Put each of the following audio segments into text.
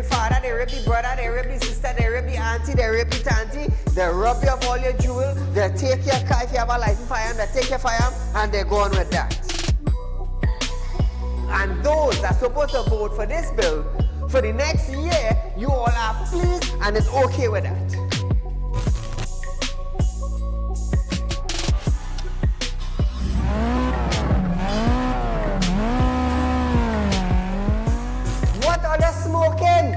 father, they rape the brother, they rape the sister, they rape the auntie, they rape the tanty, they rob you of all your jewels, they take your car if you have a license firearm, they take your firearm, and they go on with that. And those that are supposed to vote for this bill, for the next year, you all are pleased and it's okay with that. What are they smoking?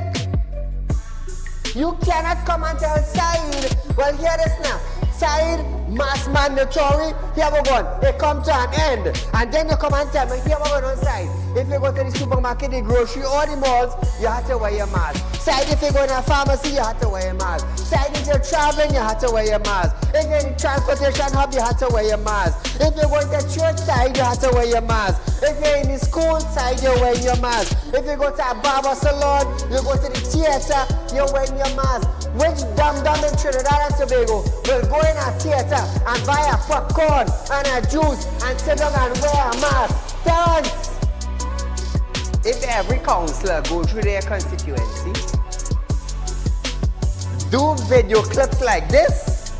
You cannot come and tell Saieed, well, hear this now. Saieed, mass mandatory, here we go. It come to an end. And then you come and tell me, here we go on Saieed. If you go to the supermarket, the grocery, or the malls, you have to wear your mask. Saieed, if you go to a pharmacy, you have to wear your mask. Saieed, if you're traveling, you have to wear your mask. If you're in the transportation hub, you have to wear your mask. If you're going to church side, you have to wear your mask. If you're in the school side, you're wearing your mask. If you go to a barber salon, you go to the theater, you're wearing your mask. Which dum-dum in Trinidad and Tobago will go in a theater and buy a popcorn and a juice and sit down and wear a mask? Thanks! If every councillor go through their constituency, do video clips like this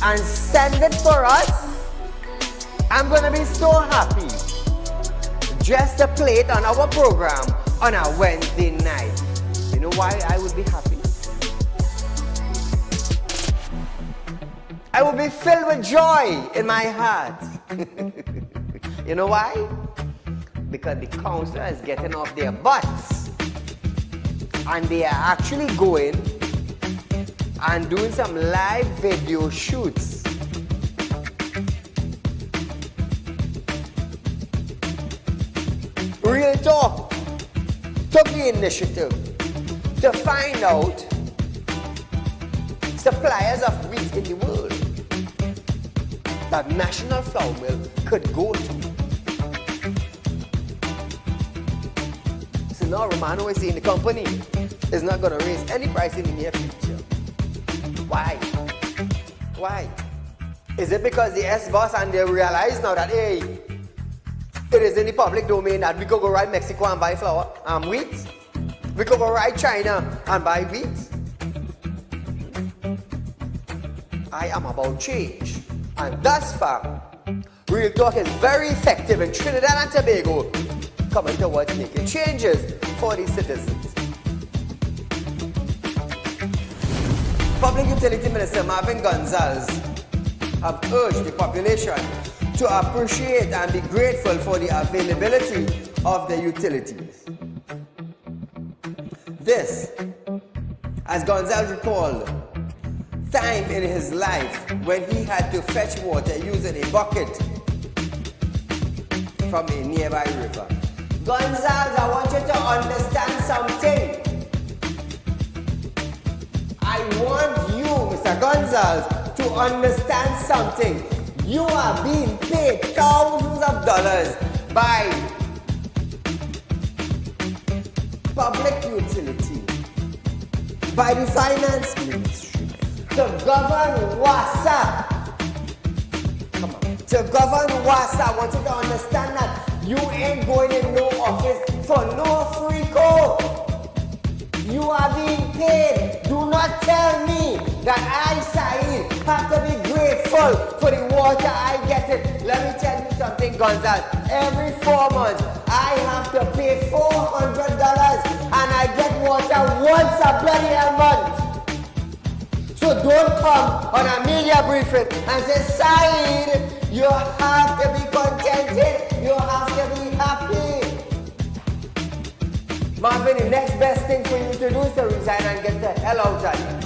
and send it for us, I'm gonna be so happy just to play it on our program on a Wednesday night. You know why I would be happy? I will be filled with joy in my heart. You know why? Because the councillor is getting off their butts and they are actually going and doing some live video shoots. Real Talk took the initiative to find out suppliers of wheat in the world that National Flour Mill could go to. So now Romano is saying the company is not going to raise any price in the near future. Why? Why? Is it because the S-boss and they realize now that, hey, it is in the public domain that we could go right Mexico and buy flour and wheat? We could go right China and buy wheat? I am about change. And thus far, Real Talk is very effective in Trinidad and Tobago, coming towards making changes for the citizens. Public Utility Minister Marvin Gonzalez have urged the population to appreciate and be grateful for the availability of the utilities. This, as Gonzalez recalled, time in his life when he had to fetch water using a bucket from a nearby river. Gonzalez, I want you to understand something. I want you, Mr. Gonzalez, to understand something. You are being paid thousands of dollars by public utility, by the finance ministry, to govern WASA. Come on. To govern WASA, I want you to understand that you ain't going in no office for no free code. You are being paid. Do not tell me that I, Saieed, have to be grateful for the water I get it. Let me tell you something, Gonzalez. Every 4 months, I have to pay $400 and I get water once a bloody month. So don't come on a media briefing and say, Saieed, you have to be contented, you have to be happy. Marvin, the next best thing for you to do is to resign and get the hell out of here.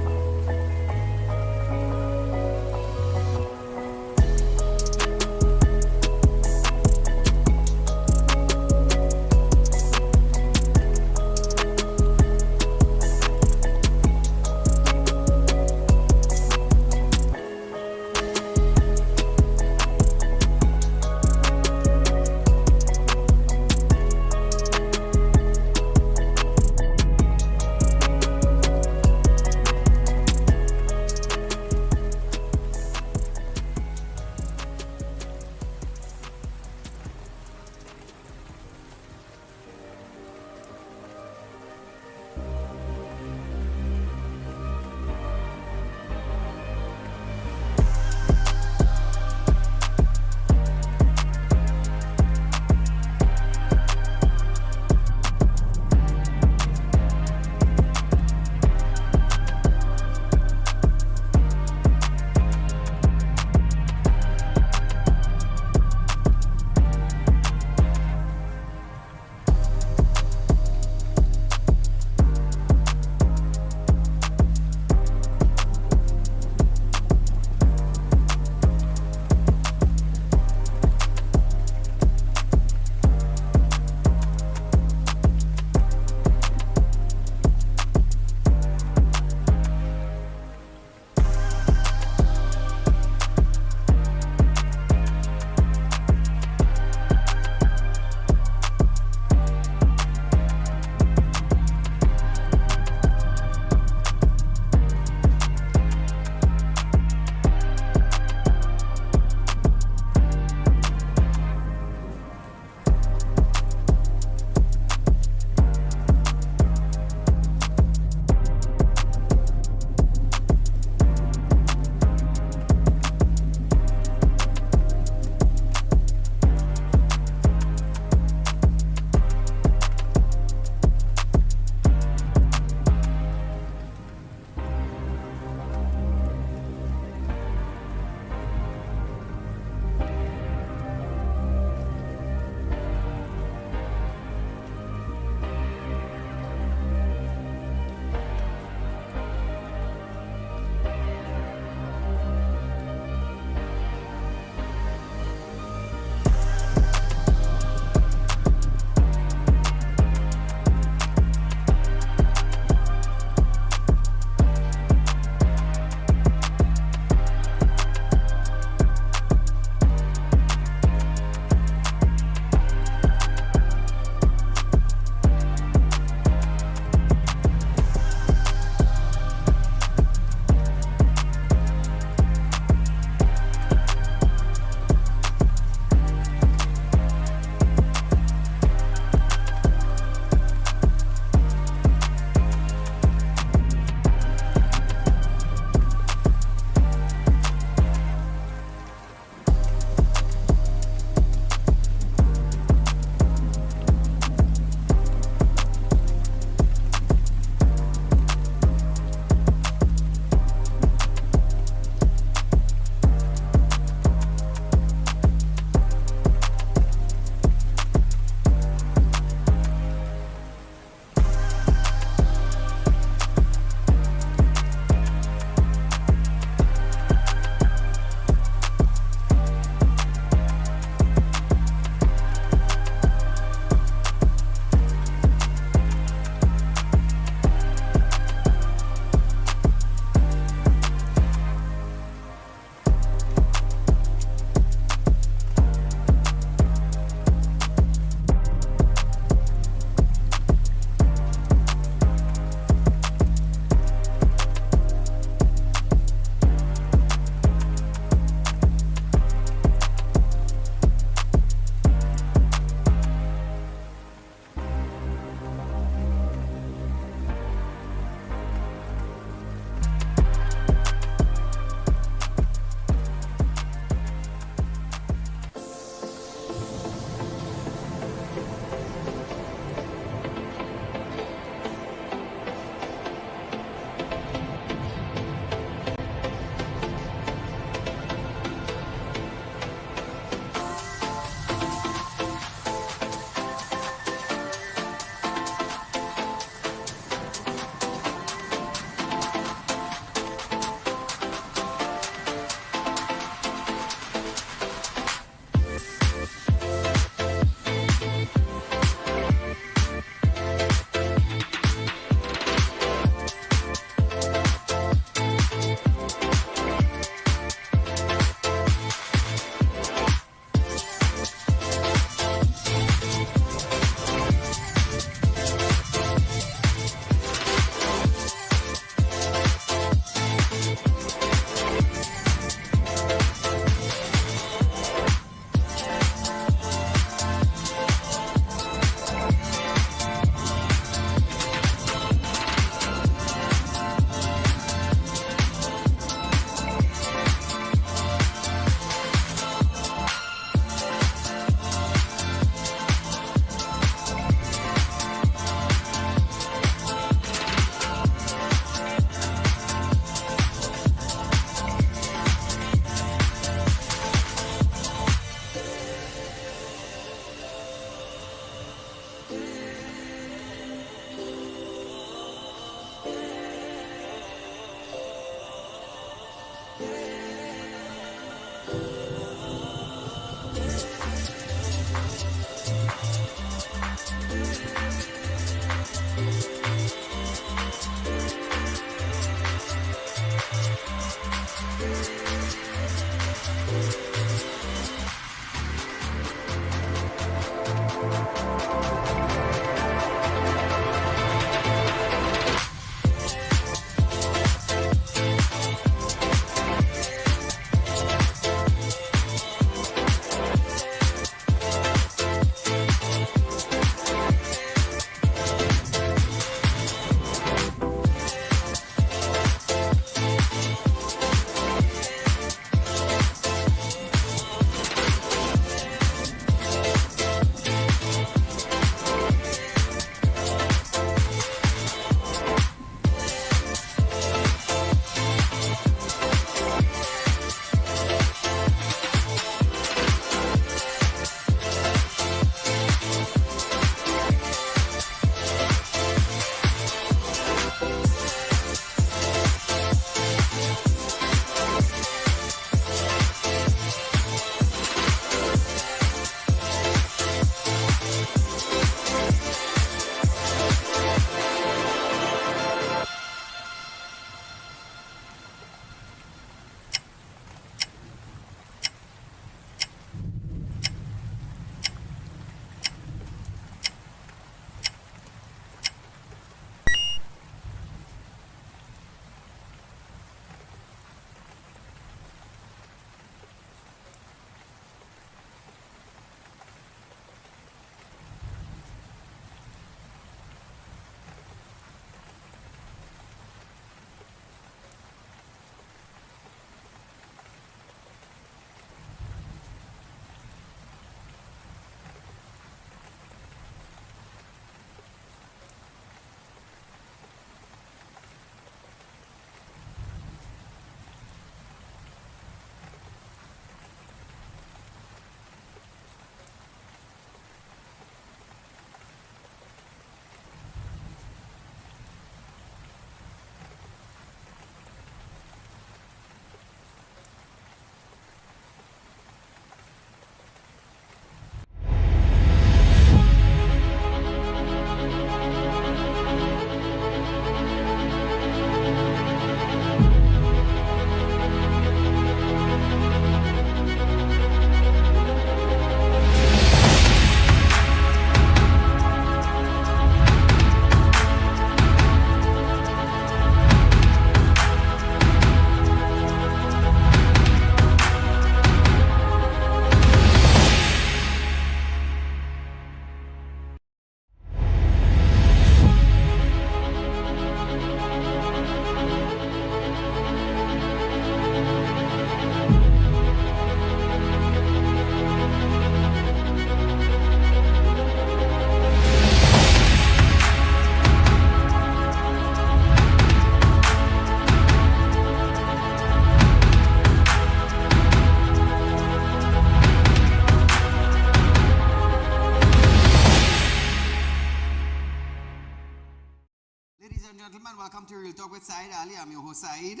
and gentlemen, welcome to Real Talk with Saieed Ali. I'm your host, Saeed.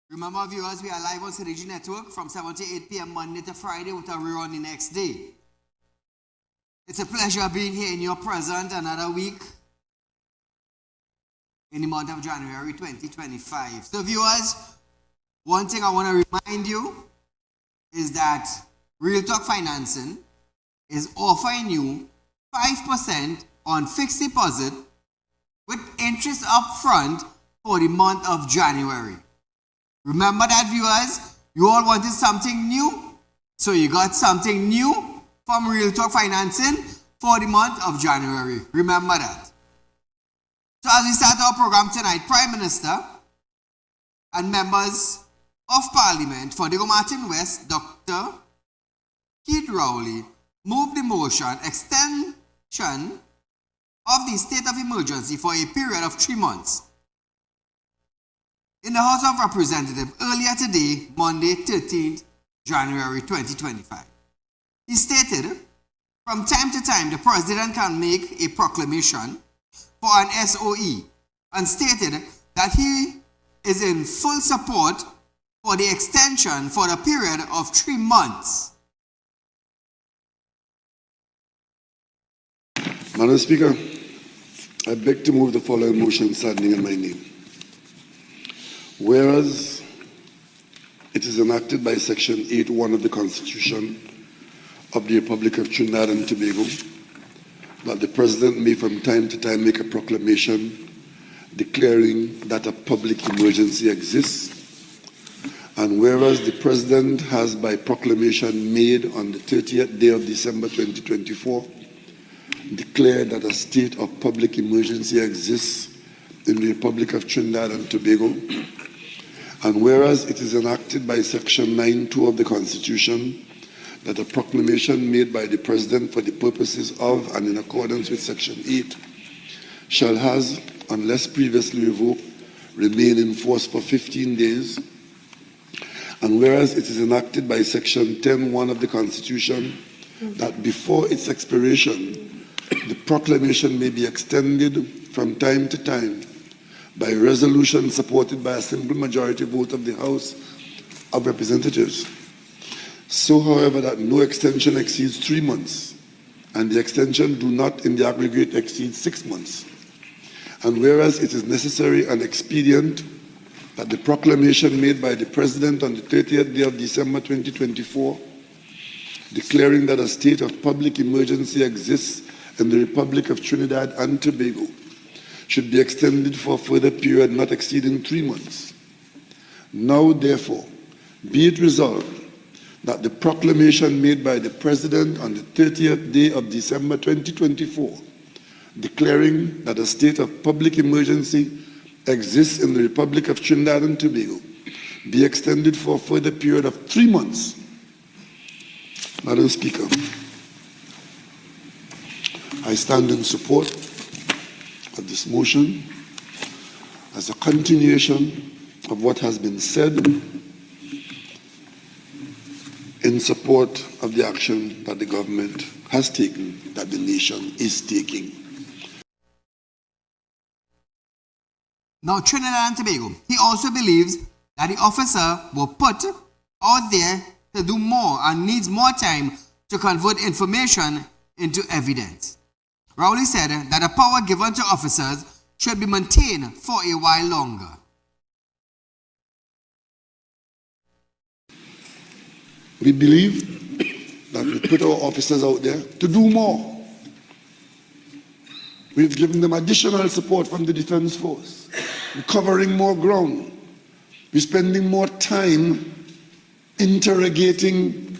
Remember, viewers, we are live on Synergy Network from 7 to 8 p.m. Monday to Friday with a rerun the next day. It's a pleasure being here in your present another week in the month of January 2025. So, viewers, one thing I want to remind you is that Real Talk Financing is offering you 5% on fixed deposit with interest up front for the month of January. Remember that, viewers, you all wanted something new, so you got something new from Real Talk Financing for the month of January. Remember that. So as we start our program tonight, Prime Minister and members of Parliament for Diego Martin West, Dr. Keith Rowley, moved the motion extension of the state of emergency for a period of 3 months. In the House of Representatives earlier today, Monday, 13th January 2025. He stated, from time to time, the President can make a proclamation for an SOE, and stated that he is in full support for the extension for the period of 3 months. Madam Speaker, I beg to move the following motion standing in my name. Whereas it is enacted by Section 8(1) of the Constitution of the Republic of Trinidad and Tobago that the President may from time to time make a proclamation declaring that a public emergency exists, and whereas the President has by proclamation made on the 30th day of December 2024 declared that a state of public emergency exists in the Republic of Trinidad and Tobago, and whereas it is enacted by Section 9(2) of the Constitution that a proclamation made by the President for the purposes of and in accordance with Section 8 shall has, unless previously revoked, remain in force for 15 days, and whereas it is enacted by Section 10(1) of the Constitution that before its expiration, the proclamation may be extended from time to time by resolution supported by a simple majority vote of the House of Representatives. So, however, that no extension exceeds 3 months, and the extension do not in the aggregate exceed 6 months. And whereas it is necessary and expedient that the proclamation made by the President on the 30th day of December 2024, declaring that a state of public emergency exists in the Republic of Trinidad and Tobago, should be extended for a further period not exceeding 3 months. Now, therefore, be it resolved that the proclamation made by the President on the 30th day of December 2024, declaring that a state of public emergency exists in the Republic of Trinidad and Tobago, be extended for a further period of 3 months. Madam Speaker, I stand in support of this motion as a continuation of what has been said in support of the action that the government has taken, that the nation is taking. Now, Trinidad and Tobago, he also believes that the officer will put out there to do more and needs more time to convert information into evidence. Rowley said that the power given to officers should be maintained for a while longer. We believe that we put our officers out there to do more. We've given them additional support from the Defense Force. We're covering more ground. We're spending more time interrogating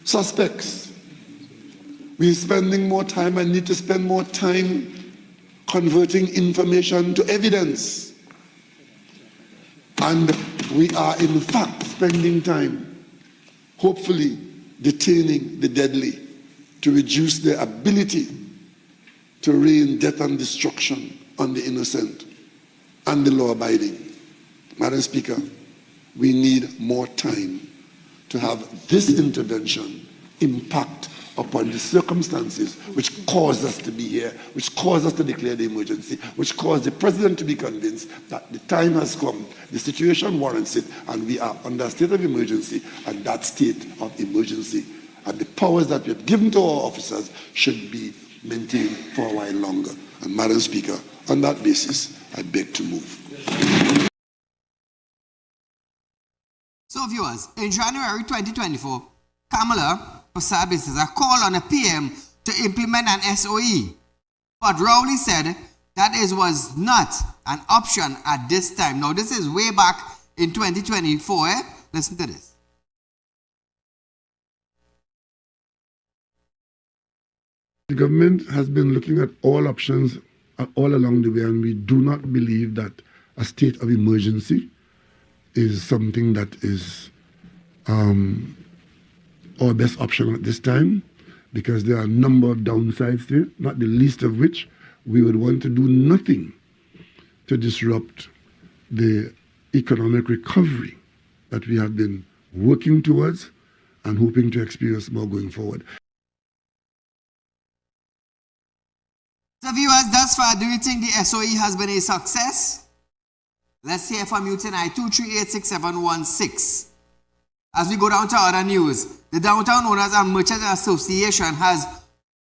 suspects. We're spending more time and need to spend more time converting information to evidence. And we are in fact spending time, hopefully, detaining the deadly to reduce their ability to rain death and destruction on the innocent and the law-abiding. Madam Speaker, we need more time to have this intervention impact upon the circumstances which caused us to be here, which caused us to declare the emergency, which caused the president to be convinced that the time has come, the situation warrants it, and we are under a state of emergency, and that state of emergency and the powers that we have given to our officers should be maintained for a while longer. And Madam Speaker, on that basis, I beg to move. So viewers, in January 2024, Kamala Prasad Biswas a call on the PM to implement an SOE, but Rowley said that it was not an option at this time. Now this is way back in 2024. Listen to this. The government has been looking at all options all along the way, and we do not believe that a state of emergency is something that is our best option at this time, because there are a number of downsides to it, not the least of which we would want to do nothing to disrupt the economic recovery that we have been working towards and hoping to experience more going forward. So viewers, thus far, do you think the SOE has been a success? Let's hear from you tonight, 2386716. As we go down to other news, the Downtown Owners and Merchants Association has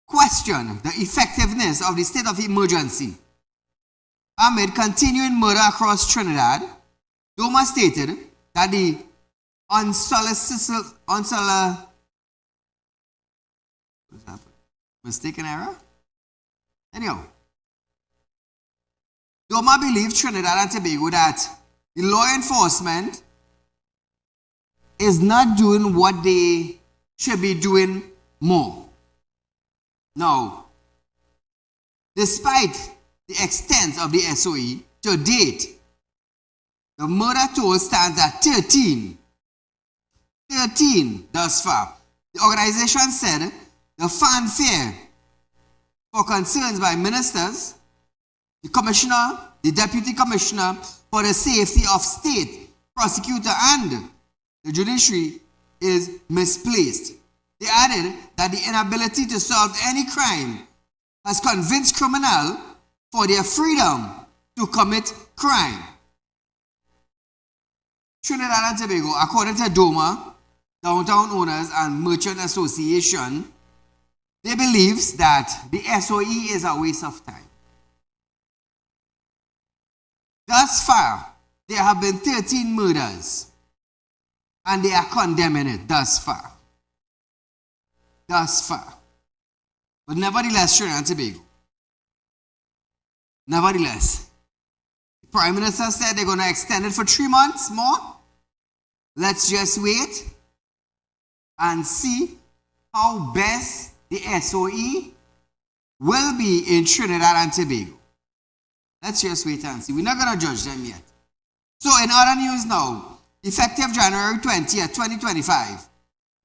questioned the effectiveness of the state of emergency. Amid continuing murder across Trinidad, Doma stated that the mistaken error? Anyhow, Doma believes Trinidad and Tobago that the law enforcement is not doing what they should be doing more. Now, despite the extent of the SOE, to date, the murder toll stands at 13. 13 thus far. The organization said the fanfare for concerns by ministers, the commissioner, the deputy commissioner for the safety of state, prosecutor and the judiciary is misplaced. They added that the inability to solve any crime has convinced criminals for their freedom to commit crime. Trinidad and Tobago, according to DOMA, Downtown Owners and Merchant Association, they believe that the SOE is a waste of time. Thus far, there have been 13 murders, and they are condemning it thus far. Thus far. But nevertheless, Trinidad and Tobago, nevertheless, the Prime Minister said they're going to extend it for 3 months more. Let's just wait and see how best the SOE will be in Trinidad and Tobago. Let's just wait and see. We're not going to judge them yet. So in other news now, effective January 20th, 2025,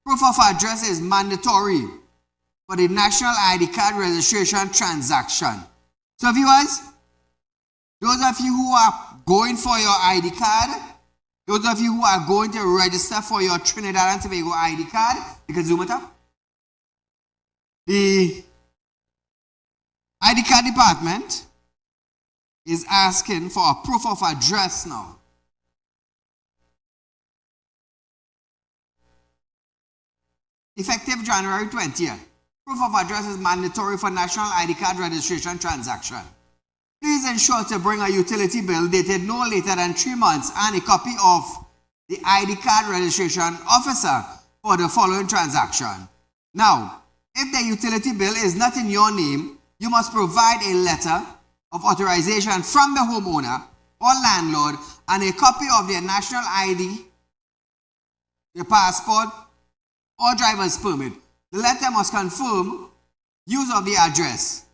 proof of address is mandatory for the National ID card registration transaction. So viewers, those of you who are going for your ID card, those of you who are going to register for your Trinidad and Tobago ID card, you can zoom it up. The ID card department is asking for a proof of address now. Effective January 20th, proof of address is mandatory for National ID card registration transaction. Please ensure to bring a utility bill dated no later than 3 months and a copy of the ID card registration officer for the following transaction. Now, if the utility bill is not in your name, you must provide a letter of authorization from the homeowner or landlord and a copy of their national ID, their passport, or driver's permit. The letter must confirm use of the address,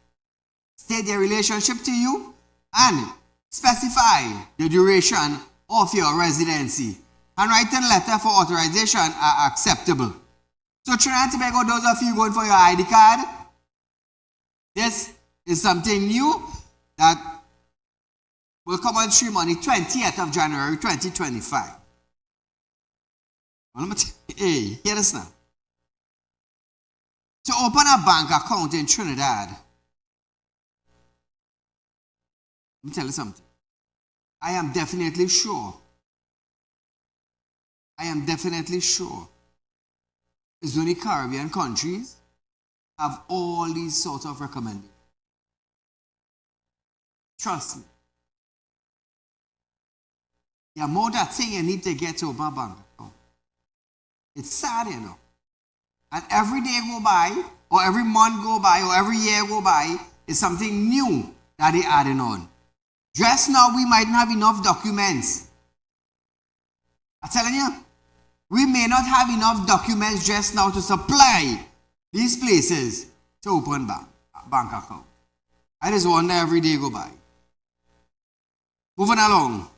state their relationship to you, and specify the duration of your residency. Handwritten letter for authorization are acceptable. So Trinidad and Tobago, those of you going for your ID card, this is something new that will come on stream on the 20th of January 2025. Well, hey, hear this now. to open a bank account in Trinidad. Let me tell you something. I am definitely sure it's only Caribbean countries have all these sort of recommendations. Trust me. The amount of thing you need to get to open a bank account. It's sad, you know. And every day go by, or every month go by, or every year go by, is something new that they're adding on. Just now, we might not have enough documents. I'm telling you, we may not have enough documents just now to supply these places to open bank account. I just wonder every day go by. Moving along.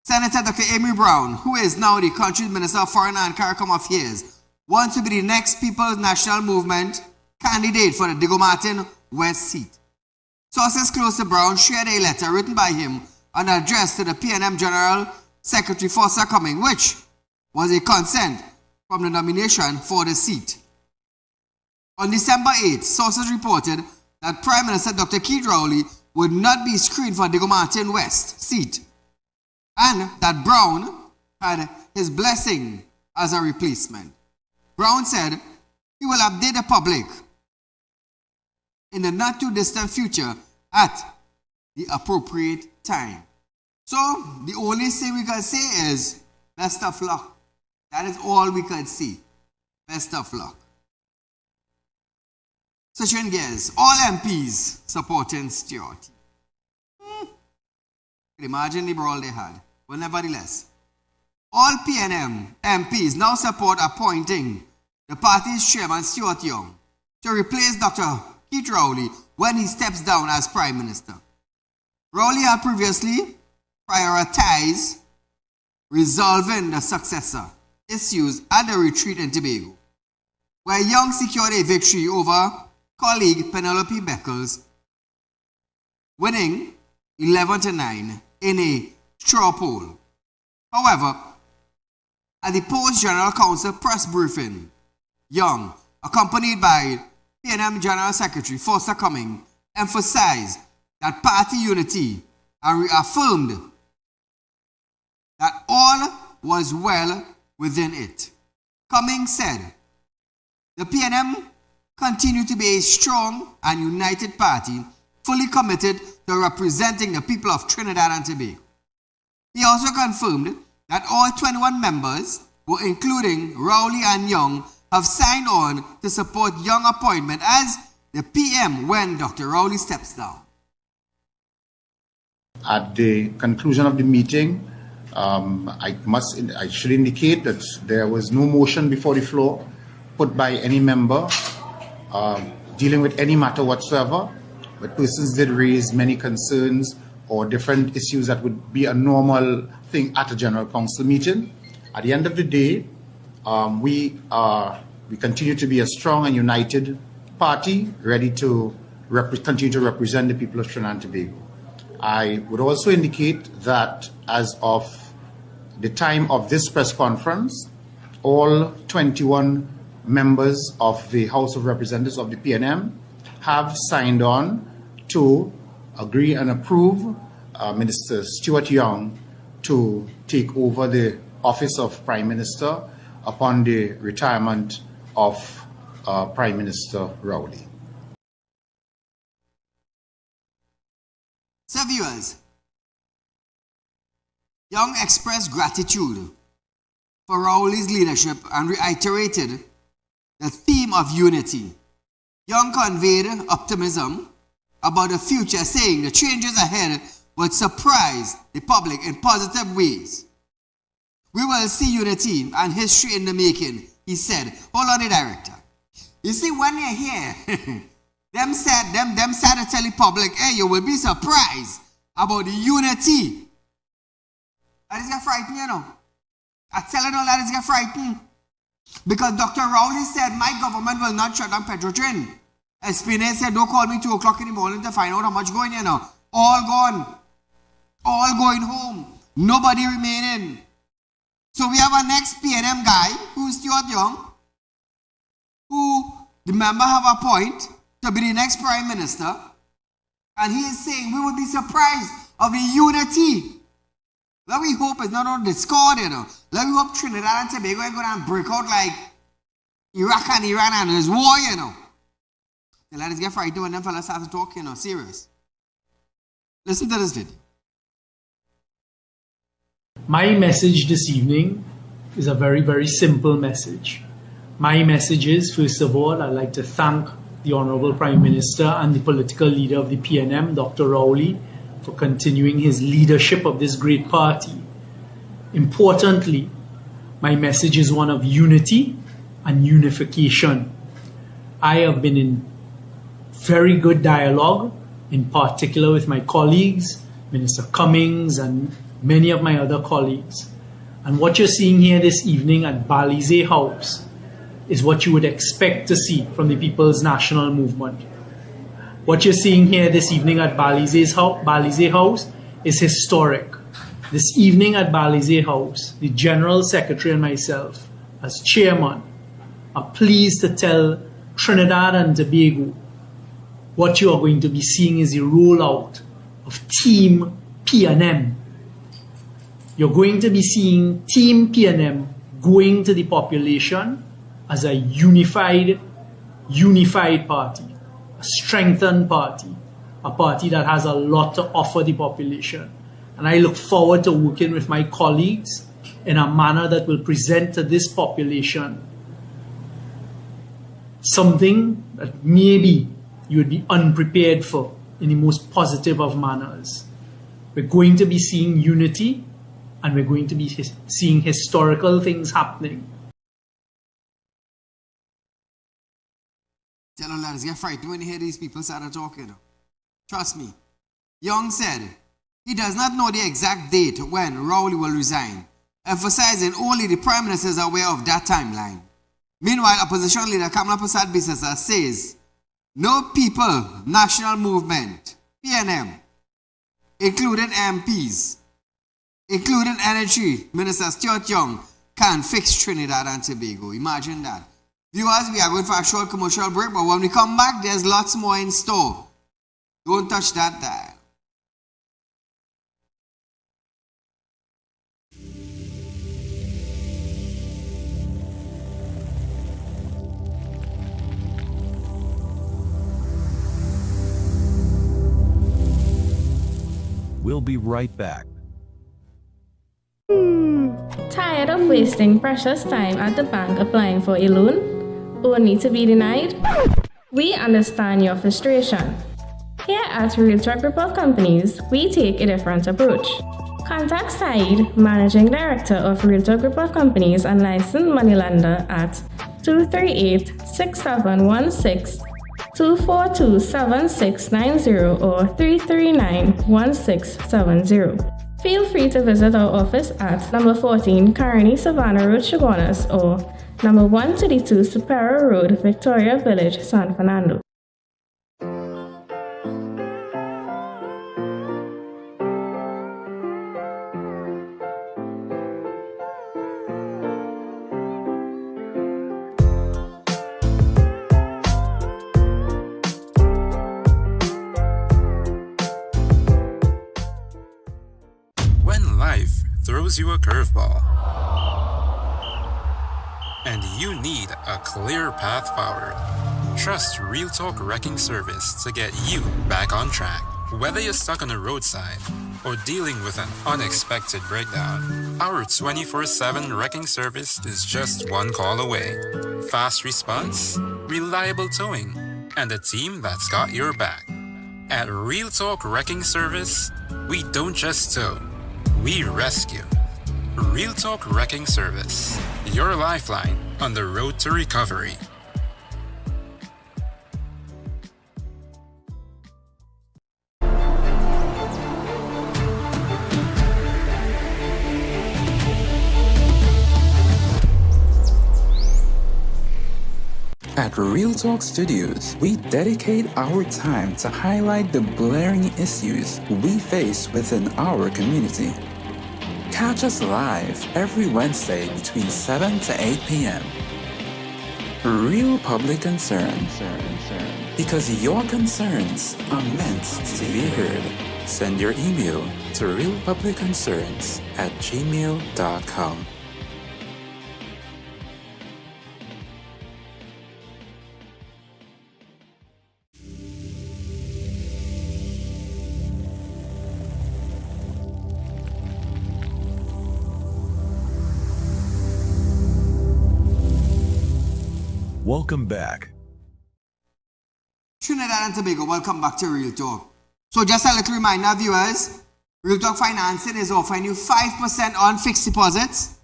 Senator Dr. Amy Brown, who is now the country's Minister of Foreign and CARICOM Affairs, wants to be the next People's National Movement candidate for the Diego Martin West seat. Sources close to Brown shared a letter written by him and addressed to the PNM General Secretary Foster Cumming, which was a consent from the nomination for the seat. On December 8th, sources reported that Prime Minister Dr. Keith Rowley would not be screened for Diego Martin West seat, and that Brown had his blessing as a replacement. Brown said he will update the public in the not too distant future at the appropriate time. So the only thing we can say is best of luck. That is all we can see. Best of luck. Switching gears, all MPs supporting Stuart. Imagine the brawl they had. But nevertheless, all PNM MPs now support appointing the party's chairman Stuart Young to replace Dr. Keith Rowley when he steps down as Prime Minister. Rowley had previously prioritized resolving the successor issues at the retreat in Tobago, where Young secured a victory over colleague Penelope Beckles, winning 11-9 in a straw poll. However, at the post-General Council press briefing, Young, accompanied by PNM General Secretary Foster Cumming, emphasized that party unity and reaffirmed that all was well within it. Cumming said, the PNM continue to be a strong and united party, fully committed to representing the people of Trinidad and Tobago. He also confirmed that all 21 members, including Rowley and Young, have signed on to support Young's appointment as the PM when Dr. Rowley steps down. At the conclusion of the meeting, I should indicate that there was no motion before the floor put by any member dealing with any matter whatsoever, but persons did raise many concerns or different issues that would be a normal thing at a General Council meeting. At the end of the day, we continue to be a strong and united party, ready to continue to represent the people of Trinidad and Tobago. I would also indicate that as of the time of this press conference, all 21 members of the House of Representatives of the PNM have signed on to agree and approve Minister Stuart Young to take over the office of Prime Minister upon the retirement of Prime Minister Rowley. So viewers, Young expressed gratitude for Rowley's leadership and reiterated the theme of unity. Young conveyed optimism about the future, saying the changes ahead would surprise the public in positive ways. We will see unity and history in the making, he said. Hold on, the director. You see, when you're here, them said to tell the public, hey, you will be surprised about the unity. That is get frightened, you know. I'm telling you, that is get frightened. Because Dr. Rowley said, my government will not shut down Petrotrin. Espinay said, don't call me 2 o'clock in the morning to find out how much going, you know. All gone. All going home. Nobody remaining. So we have our next PNM guy, who's Stuart Young, who The member have a point to be the next prime minister, and he is saying we would be surprised of the unity. Let we hope it's not on discord, you know. Let we hope Trinidad and Tobago ain't gonna break out like Iraq and Iran and there's war, you know. So let us get frightened when them fellas start to talk, you know, serious. Listen to this video. My message this evening is a very, very simple message. My message is, first of all, I'd like to thank the Honorable Prime Minister and the political leader of the PNM, Dr. Rowley, for continuing his leadership of this great party. Importantly, my message is one of unity and unification. I have been in very good dialogue, in particular with my colleagues, Minister Cummings and many of my other colleagues. And what you're seeing here this evening at Balize House is what you would expect to see from the People's National Movement. What you're seeing here this evening at Balize House is historic. This evening at Balize House, the General Secretary and myself, as chairman, are pleased to tell Trinidad and Tobago what you are going to be seeing is the rollout of Team PNM. You're going to be seeing Team PNM going to the population as a unified party, a strengthened party, a party that has a lot to offer the population. And I look forward to working with my colleagues in a manner that will present to this population something that maybe you would be unprepared for in the most positive of manners. We're going to be seeing unity, and we're going to be seeing historical things happening. Tell them lads, get frightened when you hear these people start talking. Trust me. Young said he does not know the exact date when Rowley will resign, emphasizing only the Prime Minister is aware of that timeline. Meanwhile, opposition leader Kamala Prasad Bisasa says no people, national movement, PNM, including MPs, including Energy Minister Stuart Young, can fix Trinidad and Tobago. Imagine that. Viewers, we are going for a short commercial break, but when we come back, there's lots more in store. Don't touch that dial. We'll be right back. Tired of wasting precious time at the bank applying for a loan, only to be denied? We understand your frustration. Here at Realtalk Group of Companies, we take a different approach. Contact Saieed, Managing Director of Realtalk Group of Companies and licensed moneylender at 238-6716, 242-7690 or 339-1670. Feel free to visit our office at number 14 Carney Savannah Road, Chaguanas, or number 132 Superior Road, Victoria Village, San Fernando. Throws you a curveball, and you need a clear path forward. Trust Realtalk Wrecking Service to get you back on track. Whether you're stuck on the roadside or dealing with an unexpected breakdown, our 24/7 wrecking service is just one call away. Fast response, reliable towing, and a team that's got your back. At Realtalk Wrecking Service, we don't just tow, we rescue. Realtalk Wrecking Service, your lifeline on the road to recovery. At Realtalk Studios, we dedicate our time to highlight the glaring issues we face within our community. Catch us live every Wednesday between 7 to 8 p.m. Real public concern. Because your concerns are meant to be heard. Send your email to realpublicconcerns@gmail.com. Welcome back. Trinidad and Tobago, welcome back to Real Talk. So just a little reminder, viewers, Real Talk Financing is offering you 5% on fixed deposits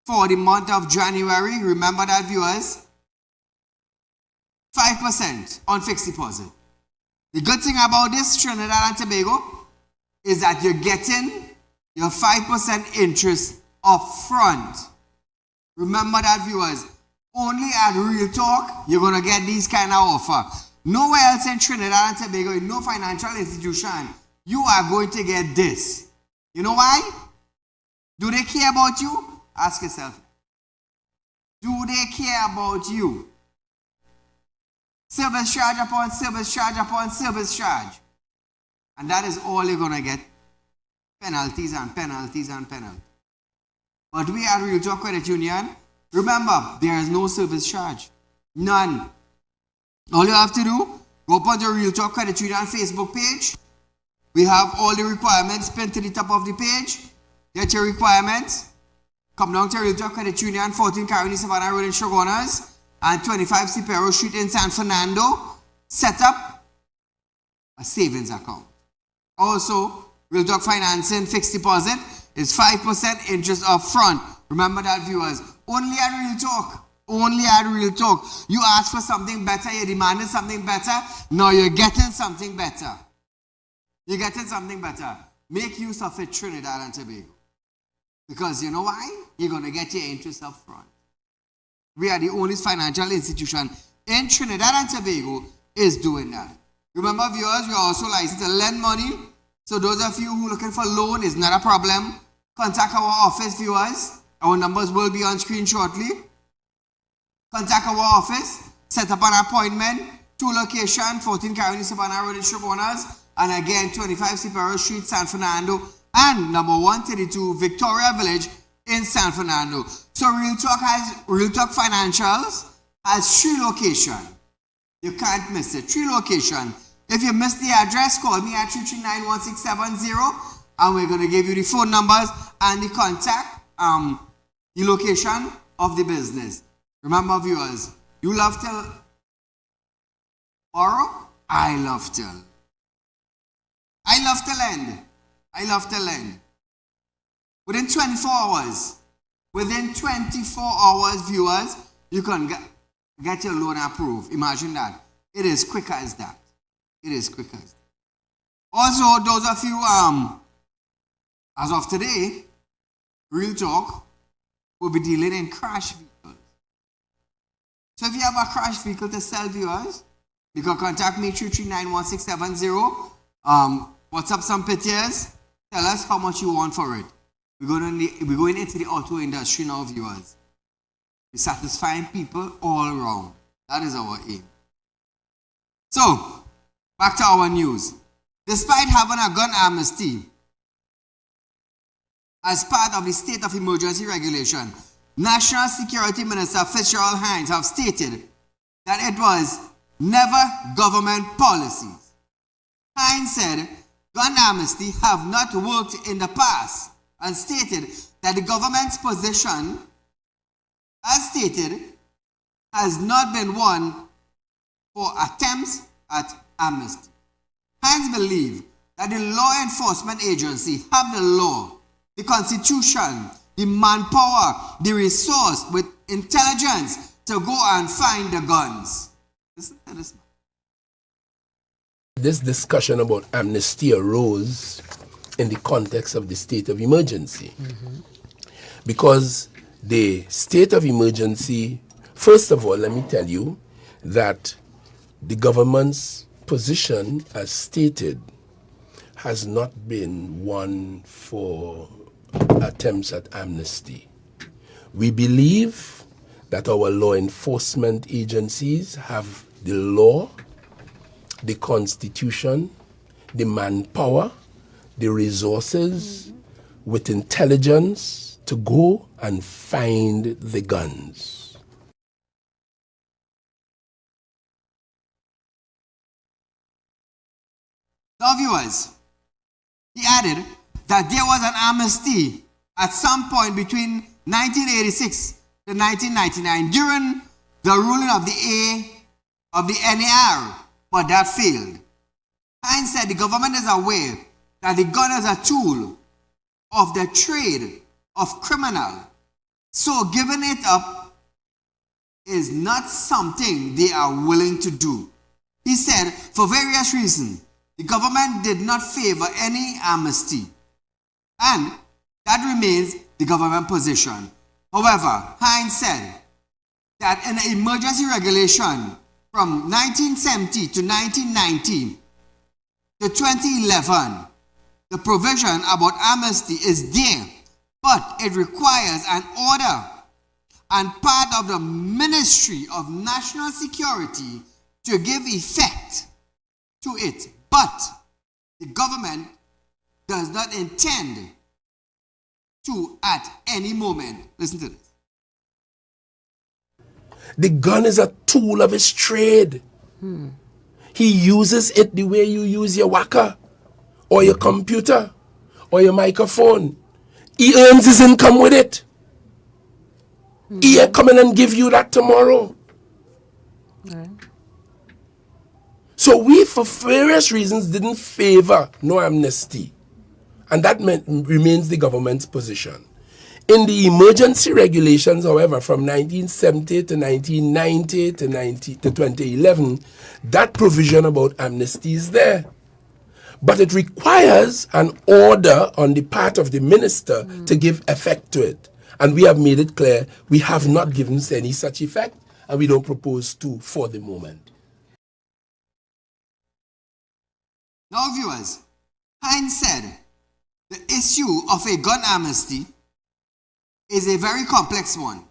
for the month of January. Remember that, viewers. 5% on fixed deposit. The good thing about this, Trinidad and Tobago, is that you're getting your 5% interest up front. Remember that, viewers. Only at Real Talk, you're going to get these kind of offer. Nowhere else in Trinidad and Tobago, in no financial institution, you are going to get this. You know why? Do they care about you? Ask yourself. Do they care about you? Service charge upon service charge upon service charge. And that is all you're going to get. Penalties and penalties and penalties. But we at Real Talk Credit Union, remember, there is no service charge. None. All you have to do, go up on the Real Talk Credit Union Facebook page. We have all the requirements pinned to the top of the page. Get your requirements. Come down to Real Talk Credit Union, 14 Carolina Savannah Road in Shogunas and 25 Cipero Street in San Fernando. Set up a savings account. Also, Real Talk Financing fixed deposit is 5% interest up front. Remember that, viewers. Only at Real Talk. Only at Real Talk. You asked for something better, you demanded something better. Now you're getting something better. You're getting something better. Make use of it, Trinidad and Tobago. Because you know why? You're going to get your interest up front. We are the only financial institution in Trinidad and Tobago is doing that. Remember, viewers, we are also licensed to lend money. So those of you who are looking for loan is not a problem. Contact our office, viewers. Our numbers will be on screen shortly. Contact our office. Set up an appointment. 2 locations, 14 Carolina Savannah Road in Shogunas. And again, 25 Cipero Street, San Fernando. And number 132, Victoria Village in San Fernando. So Real Talk Financials has 3 locations. You can't miss it. 3 locations. If you missed the address, call me at 339-1670 and we're going to give you the phone numbers and the contact, the location of the business. Remember, viewers, you love to borrow? I love to. I love to lend. I love to lend. Within 24 hours, viewers, you can get your loan approved. Imagine that. It is quicker as that. It is quicker as that. Also, those of you, as of today, Real Talk will be dealing in crash vehicles. So if you have a crash vehicle to sell, viewers, you can contact me 339-1670. What's up, some pictures? Tell us how much you want for it. We're going into the auto industry now, viewers. We're satisfying people all around. That is our aim. So, back to our news. Despite having a gun amnesty as part of the state of emergency regulation, National Security Minister Fitzgerald Hines have stated that it was never government policies. Hines said gun amnesty have not worked in the past and stated that the government's position, as stated, has not been one for attempts at amnesty. Hines believe that the law enforcement agency have the law, the constitution, the manpower, the resource with intelligence to go and find the guns. Listen to this. This discussion about amnesty arose in the context of the state of emergency. Because the state of emergency, first of all, let me tell you that the government's position, as stated, has not been one for attempts at amnesty. We believe that our law enforcement agencies have the law, the constitution, the manpower, the resources, with intelligence to go and find the guns. Now, viewers, he added that there was an amnesty at some point between 1986 to 1999 during the ruling of the NAR, but that failed. Hines said the government is aware that the gun is a tool of the trade of criminal, so giving it up is not something they are willing to do. He said, for various reasons, the government did not favor any amnesty, and that remains the government position. However, Hines said that in the emergency regulation from 1970 to 1990 to 2011, the provision about amnesty is there, but it requires an order and part of the Ministry of National Security to give effect to it. But the government does not intend to at any moment. Listen to this. The gun is a tool of his trade. He uses it the way you use your whacker or your computer or your microphone. He earns his income with it. He ain't coming and give you that tomorrow. So we, for various reasons, didn't favor no amnesty. And that remains the government's position. In the emergency regulations, however, from 1970 to 1990 to 2011, that provision about amnesty is there. But it requires an order on the part of the minister to give effect to it. And we have made it clear we have not given any such effect, and we don't propose to for the moment. Now, viewers, Hines said the issue of a gun amnesty is a very complex one,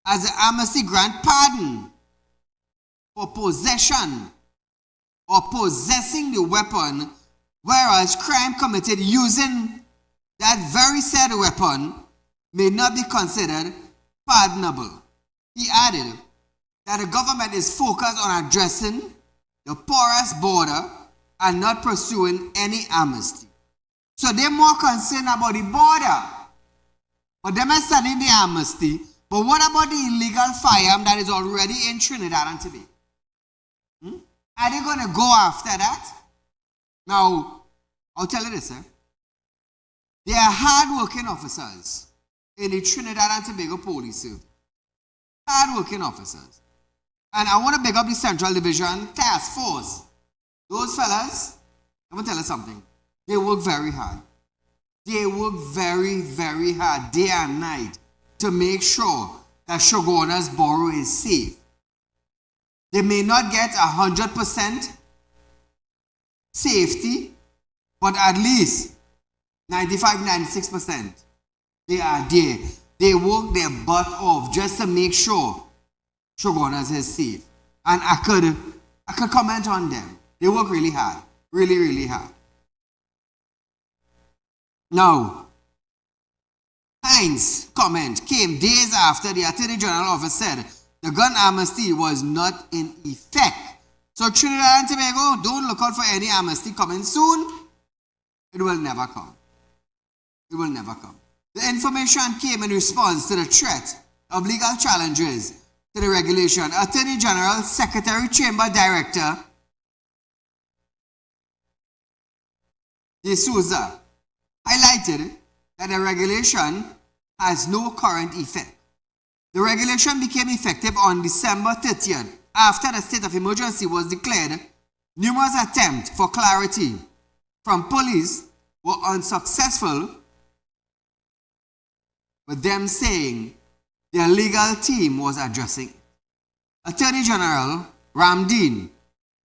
as the amnesty grant pardon for possession or possessing the weapon, whereas crime committed using that very said weapon may not be considered pardonable. He added that the government is focused on addressing the porous border and not pursuing any amnesty. So they're more concerned about the border. But them are studying the amnesty. But what about the illegal firearm that is already in Trinidad and Tobago? Are they going to go after that? Now, I'll tell you this, sir. They are hard-working officers in the Trinidad and Tobago Police Service. Hard-working officers. And I want to big up the Central Division Task Force. Those fellas, I'm going to tell you something. They work very hard. They work very, very hard, day and night, to make sure that Shoguna's borough is safe. They may not get 100% safety, but at least 95-96%. They are there. They work their butt off just to make sure Shoguna's is safe. And I could comment on them. They work really hard. Really, really hard. Now, Hines' comment came days after the Attorney General office said the gun amnesty was not in effect. So Trinidad and Tobago, don't look out for any amnesty coming soon. It will never come. It will never come. The information came in response to the threat of legal challenges to the regulation. Attorney General, Secretary, Chamber Director De Souza highlighted that the regulation has no current effect. The regulation became effective on December 30th after the state of emergency was declared. Numerous attempts for clarity from police were unsuccessful, with them saying their legal team was addressing it. Attorney General Ramdeen,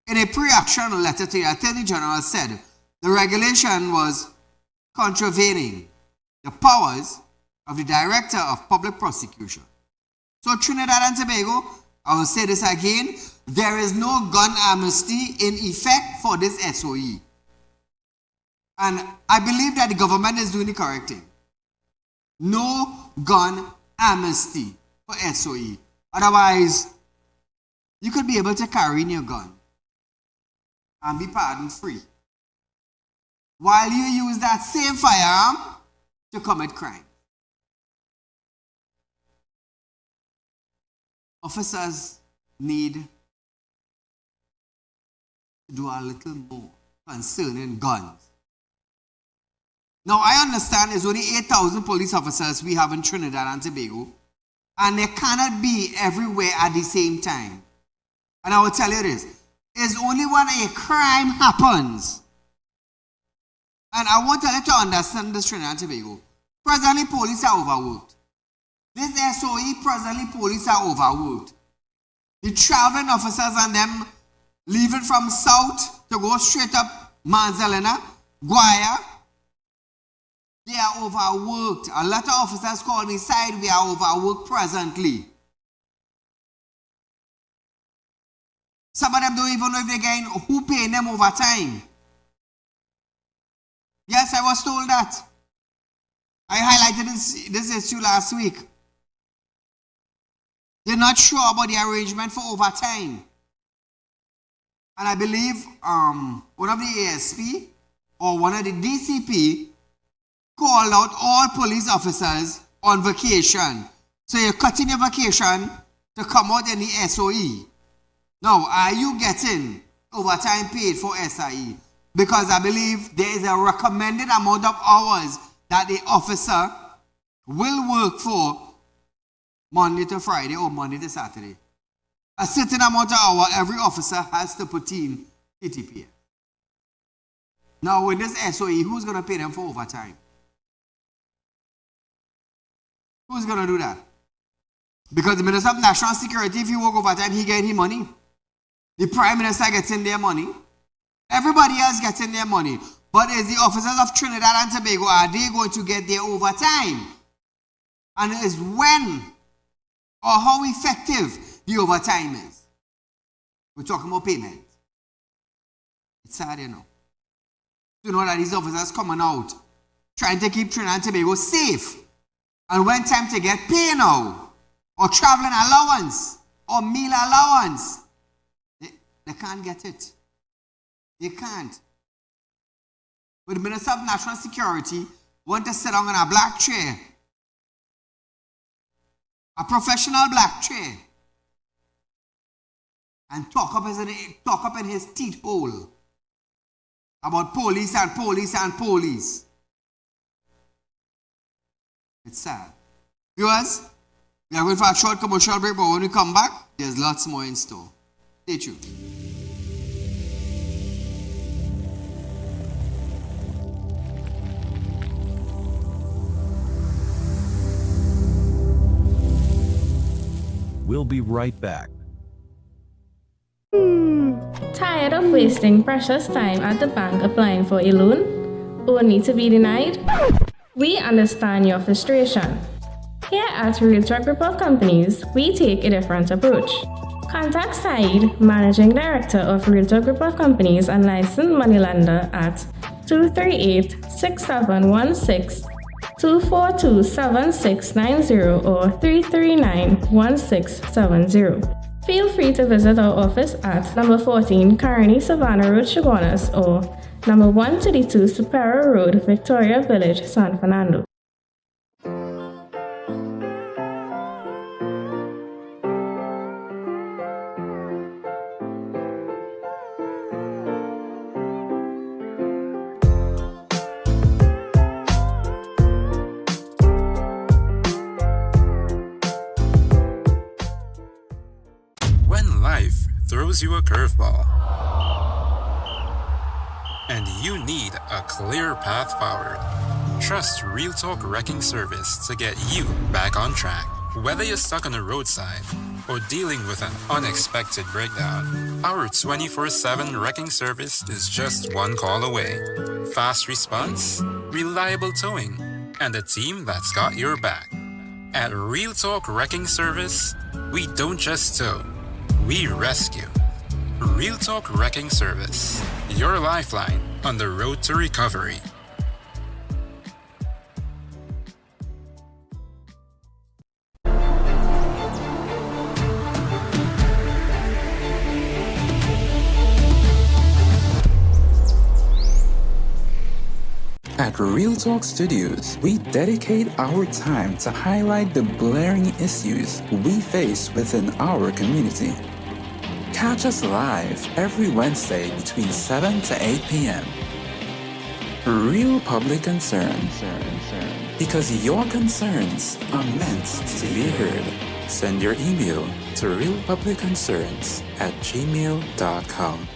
in a pre-action letter to the Attorney General, said the regulation was contravening the powers of the Director of Public Prosecution. So Trinidad and Tobago, I will say this again, there is no gun amnesty in effect for this SOE. And I believe that the government is doing the correct thing. No gun amnesty for SOE. Otherwise, you could be able to carry in your gun and be pardoned free, while you use that same firearm to commit crime. Officers need to do a little more concerning guns. Now, I understand there's only 8,000 police officers we have in Trinidad and Tobago, and they cannot be everywhere at the same time. And I will tell you this, it's only when a crime happens. And I want you to understand this, Trinidad and Tobago. Presently, police are overworked. This SOE, presently, police are overworked. The traveling officers and them leaving from south to go straight up Manzalena, Guaya, they are overworked. A lot of officers call me side, we are overworked presently. Some of them don't even know if they're getting who paying them overtime. Yes, I was told that. I highlighted this issue last week. They're not sure about the arrangement for overtime. And I believe one of the ASP or one of the DCP called out all police officers on vacation. So you're cutting your vacation to come out in the SOE. Now, are you getting overtime paid for SIE? Because I believe there is a recommended amount of hours that the officer will work for Monday to Friday or Monday to Saturday. A certain amount of hour every officer has to put in TTPS. Now, with this SOE, who's going to pay them for overtime? Who's going to do that? Because the Minister of National Security, if you work overtime, he gets his money. The Prime Minister gets in their money. Everybody else gets in their money. But is the officers of Trinidad and Tobago, are they going to get their overtime? And is when or how effective the overtime is. We're talking about payment. It's sad, you know. To know that these officers coming out, trying to keep Trinidad and Tobago safe. And when time to get pay now, or traveling allowance, or meal allowance, they can't get it. They can't. But the Minister of National Security want to sit down in a black chair, a professional black chair, and talk up in his teeth hole about police and police and police. It's sad. Viewers, we are going for a short commercial break, but when we come back, there's lots more in store. Stay tuned. We'll be right back. Tired of wasting precious time at the bank applying for a loan, only to be denied? We understand your frustration. Here at Realtalk Group of Companies, we take a different approach. Contact Saieed, Managing Director of Realtalk Group of Companies and licensed moneylender at 238-6716, 242-7690 or 339-1670. Feel free to visit our office at number 14 Carney Savannah Road, Chaguanas, or number 132 Superior Road, Victoria Village, San Fernando. When life throws you a curveball and you need a clear path forward, trust Realtalk Wrecking Service to get you back on track. Whether you're stuck on the roadside or dealing with an unexpected breakdown, our 24/7 wrecking service is just one call away. Fast response, reliable towing, and a team that's got your back. At Real Talk Wrecking Service, we don't just tow, we rescue. Real Talk Wrecking Service, your lifeline on the road to recovery. At Real Talk Studios, we dedicate our time to highlight the blaring issues we face within our community. Catch us live every Wednesday between 7 to 8 p.m. Real Public Concern. Because your concerns are meant to be heard. Send your email to realpublicconcerns@gmail.com.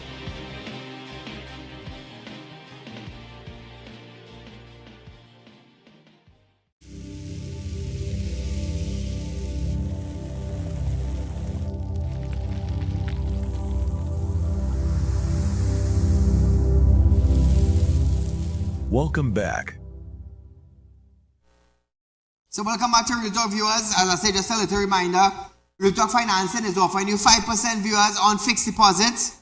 Welcome back. So welcome back to Real Talk viewers. As I said, just a little reminder, Real Talk Financing is offering you 5% viewers on fixed deposits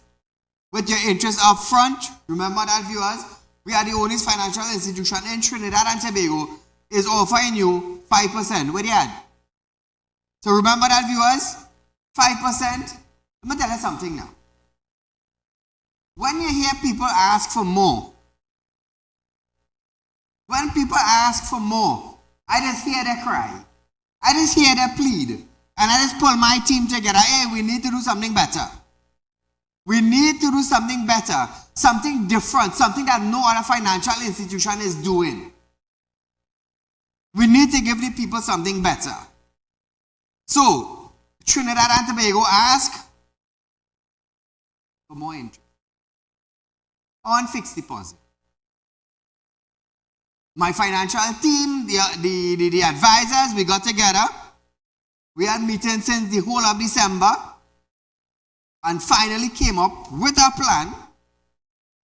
with your interest up front. Remember that viewers, we are the only financial institution in Trinidad and Tobago is offering you 5%. Where you at? So remember that viewers, 5%. Let me tell you something now. When you hear people ask for more, when people ask for more, I just hear their cry. I just hear their plead. And I just pull my team together. Hey, we need to do something better. We need to do something better. Something different. Something that no other financial institution is doing. We need to give the people something better. So, Trinidad and Tobago ask for more interest on fixed deposit. My financial team, the advisors, we got together. We had meetings since the whole of December and finally came up with a plan,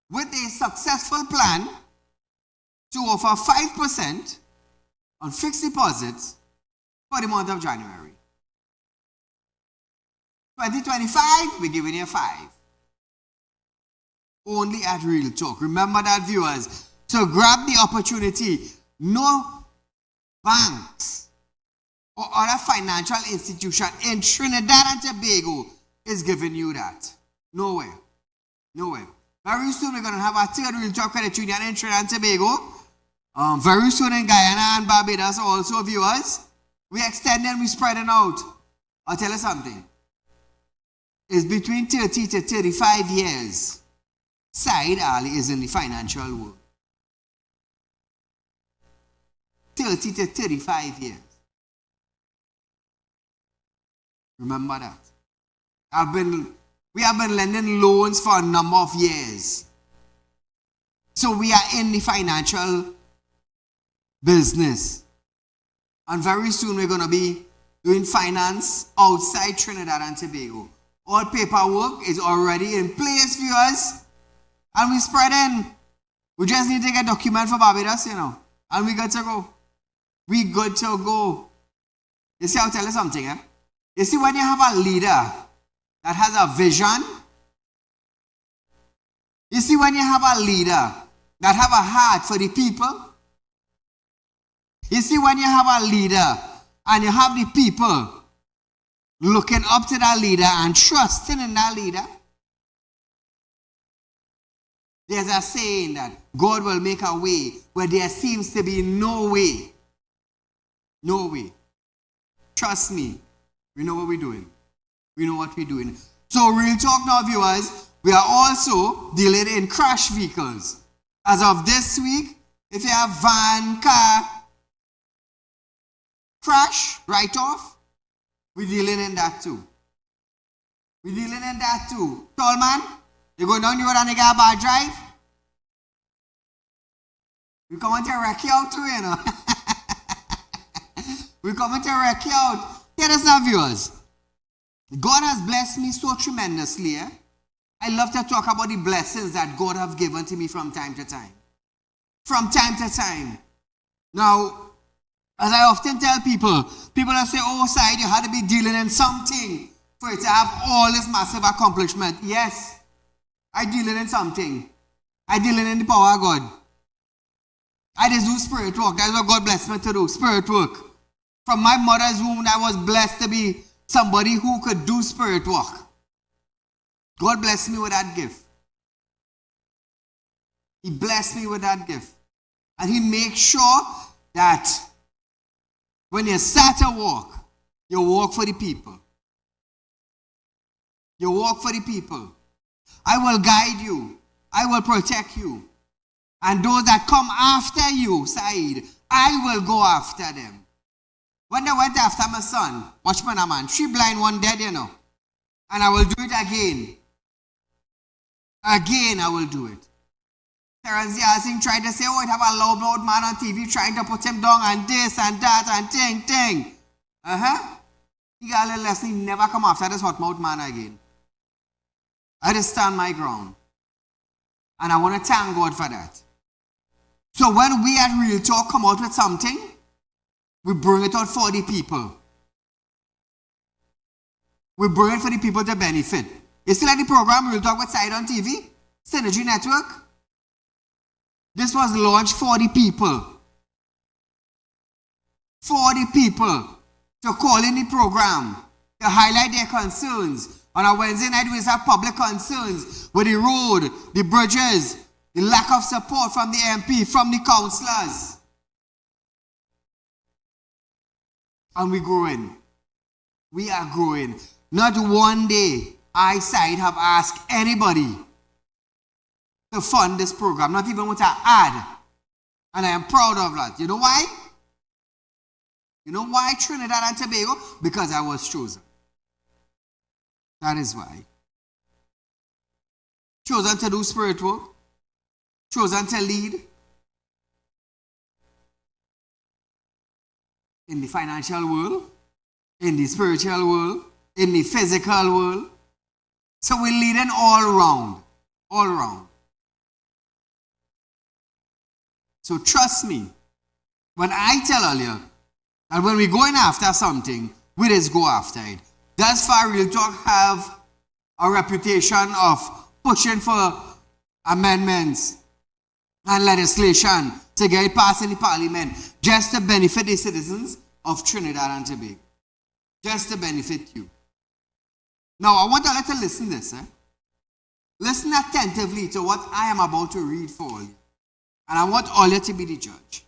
with a successful plan to offer 5% on fixed deposits for the month of January. 2025, we're giving you 5. Only at Real Talk. Remember that, viewers. So grab the opportunity. No banks or other financial institution in Trinidad and Tobago is giving you that. Nowhere. Nowhere. Very soon we're going to have our third Real Talk Credit Union in Trinidad and Tobago. Very soon in Guyana and Barbados also, viewers. We extending, we spreading out. I'll tell you something. It's between 30 to 35 years. Saieed Ali is in the financial world. 30 to 35 years. Remember that. We have been lending loans for a number of years. So we are in the financial business. And very soon we're going to be doing finance outside Trinidad and Tobago. All paperwork is already in place, viewers. And we spread in. We just need to get a document for Barbados, And we got to go. We good to go. You see, I'll tell you something. You see, when you have a leader that has a vision, you see, when you have a leader that have a heart for the people, you see, when you have a leader and you have the people looking up to that leader and trusting in that leader, there's a saying that God will make a way where there seems to be no way. No way. Trust me. We know what we're doing. We know what we're doing. So, Real Talk now, viewers, we are also dealing in crash vehicles. As of this week, if you have van, car, crash, write-off, we're dealing in that too. We're dealing in that too. Tall man, you go down the road and you get a bad drive? We coming to wreck you out too, We're coming to wreck you out. Here is now, viewers. God has blessed me so tremendously. I love to talk about the blessings that God have given to me from time to time. From time to time. Now, As I often tell people that say, oh, Saieed, you had to be dealing in something for it to have all this massive accomplishment. Yes, I dealing in something. I dealing in the power of God. I just do spirit work. That's what God blessed me to do, spirit work. From my mother's womb, I was blessed to be somebody who could do spirit work. God blessed me with that gift. He blessed me with that gift. And he makes sure that when you start to walk, you walk for the people. You walk for the people. I will guide you. I will protect you. And those that come after you, Saieed, I will go after them. When they went after my son, watchman a man, 3 blind, 1 dead, you know. And I will do it again. Again, I will do it. Terence Yassin tried to say, oh, it have a loud man on TV trying to put him down and this and that and ting. He got a little lesson. He never come after this hot mouth man again. I just stand my ground. And I want to thank God for that. So when we at Real Talk come out with something, we bring it out for the people. We bring it for the people to benefit. You still like the program Real Talk with Saieed on TV? Synergy Network? This was launched for the people. For the people to call in the program, to highlight their concerns. On a Wednesday night, we have public concerns with the road, the bridges, the lack of support from the MP, from the councillors. And we're growing. We are growing. Not one day I, Saieed, have asked anybody to fund this program, not even with an ad. And I am proud of that. You know why? You know why Trinidad and Tobago? Because I was chosen. That is why. Chosen to do spirit work. Chosen to lead. In the financial world. In the spiritual world. In the physical world. So we're leading all round. All round. So trust me, when I tell earlier that when we're going after something, we just go after it. Does far Real Talk have a reputation of pushing for amendments and legislation to get it passed in the parliament just to benefit the citizens of Trinidad and Tobago? Just to benefit you. Now, I want you to listen to this. Listen attentively to what I am about to read for you. And I want all you to be the judge.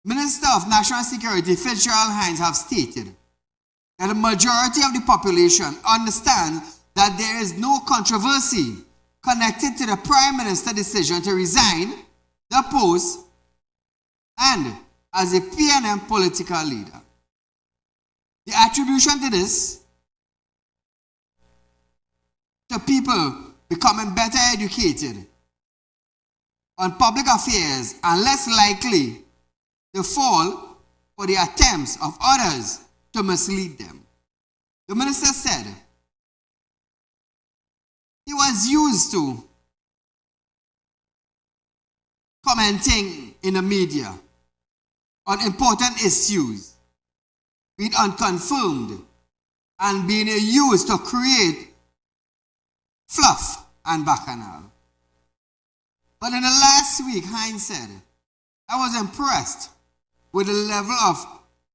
Minister of National Security Fitzgerald Hines have stated that the majority of the population understands that there is no controversy connected to the Prime Minister's decision to resign the post and as a PNM political leader. The attribution to this, to people becoming better educated on public affairs and less likely to fall for the attempts of others to mislead them. The minister said he was used to commenting in the media on important issues, being unconfirmed and being used to create fluff and bacchanal. But in the last week, Hines said, I was impressed with the level of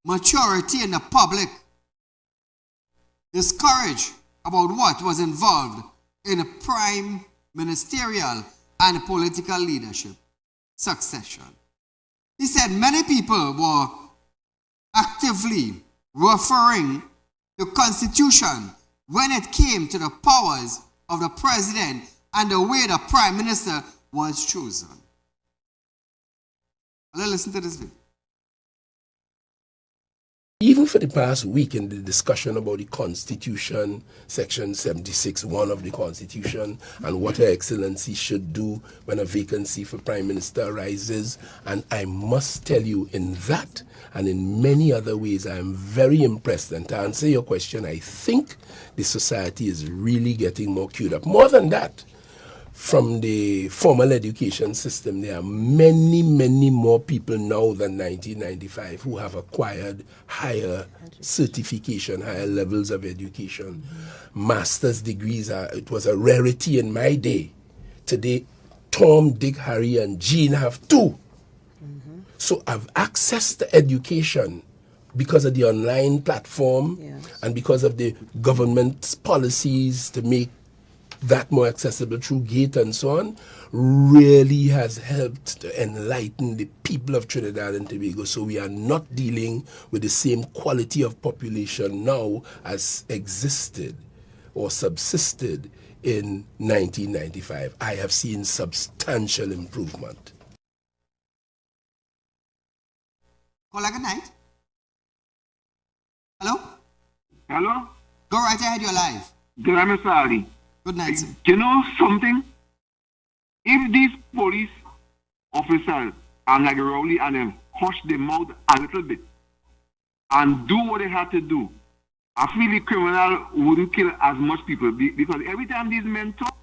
maturity in the public, discouraged about what was involved in the prime ministerial and political leadership succession. He said many people were actively referring to the Constitution when it came to the powers of the president and the way the prime minister was chosen. Let's listen to this video. Even for the past week in the discussion about the Constitution, Section 76(1) of the Constitution, and what Her Excellency should do when a vacancy for Prime Minister arises, and I must tell you, in that and in many other ways, I am very impressed. And to answer your question, I think the society is really getting more queued up. More than that, from the formal education system, there are many, many more people now than 1995 who have acquired higher certification, higher levels of education. Master's degrees it was a rarity in my day. Today, Tom, Dick, Harry, and Jean have 2. So I've accessed to education because of the online platform and because of the government's policies to make that more accessible through GATE and so on, really has helped to enlighten the people of Trinidad and Tobago. So we are not dealing with the same quality of population now as existed or subsisted in 1995. I have seen substantial improvement. Call good night. Hello? Hello? Go right ahead, you're live. Good night, Mr. Ali. Good night, sir. You know something? If these police officers are like Rowley and them hush their mouth a little bit and do what they have to do, I feel the criminal wouldn't kill as much people because every time these men talk,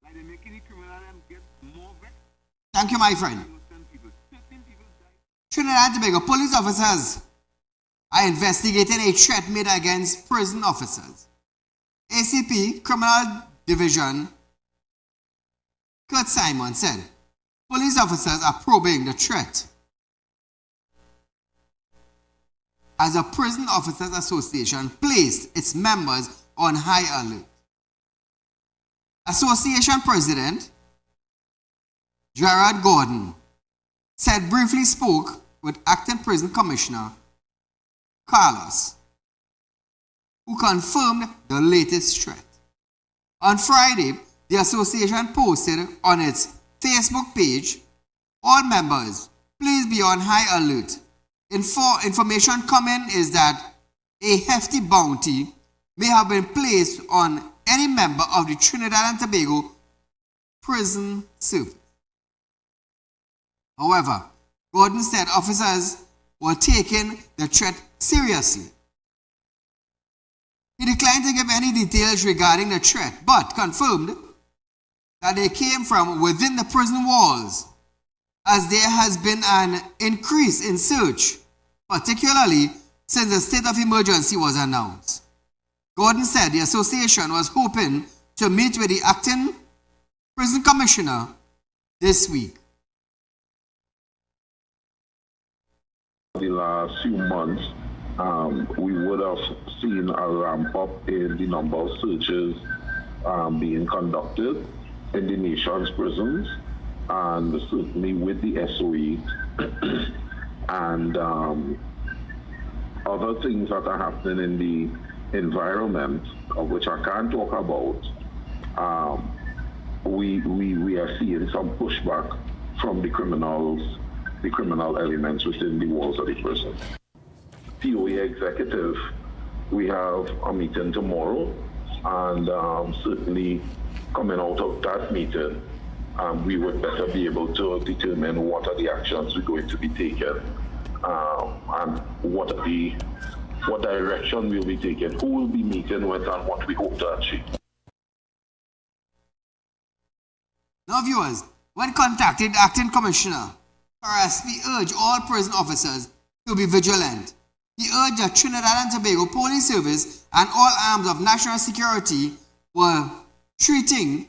like they're making the criminal get more vexed. Thank you, my friend. Trinidad and Tobago police officers are investigating a threat made against prison officers. ACP Criminal Division Kurt Simon said police officers are probing the threat as a Prison Officers Association placed its members on high alert. Association President Gerard Gordon said briefly spoke with Acting Prison Commissioner Carlos, who confirmed the latest threat. On Friday, the association posted on its Facebook page, all members, please be on high alert. Information coming is that a hefty bounty may have been placed on any member of the Trinidad and Tobago prison service. However, Gordon said officers were taking the threat seriously. He declined to give any details regarding the threat, but confirmed that they came from within the prison walls, as there has been an increase in search, particularly since the state of emergency was announced. Gordon said the association was hoping to meet with the acting prison commissioner this week. The last few months, we would have seen a ramp up in the number of searches being conducted in the nation's prisons, and certainly with the SOE and other things that are happening in the environment, of which I can't talk about. We are seeing some pushback from the criminal elements within the walls of the prison. POE executive, we have a meeting tomorrow, and certainly coming out of that meeting, we would better be able to determine what are the actions we're going to be taking, and what direction we'll be taking, who will be meeting with, and what we hope to achieve. Now, viewers, when contacted Acting Commissioner Carraspi urged all prison officers to be vigilant. He urged the Trinidad and Tobago Police Service and all arms of national security were treating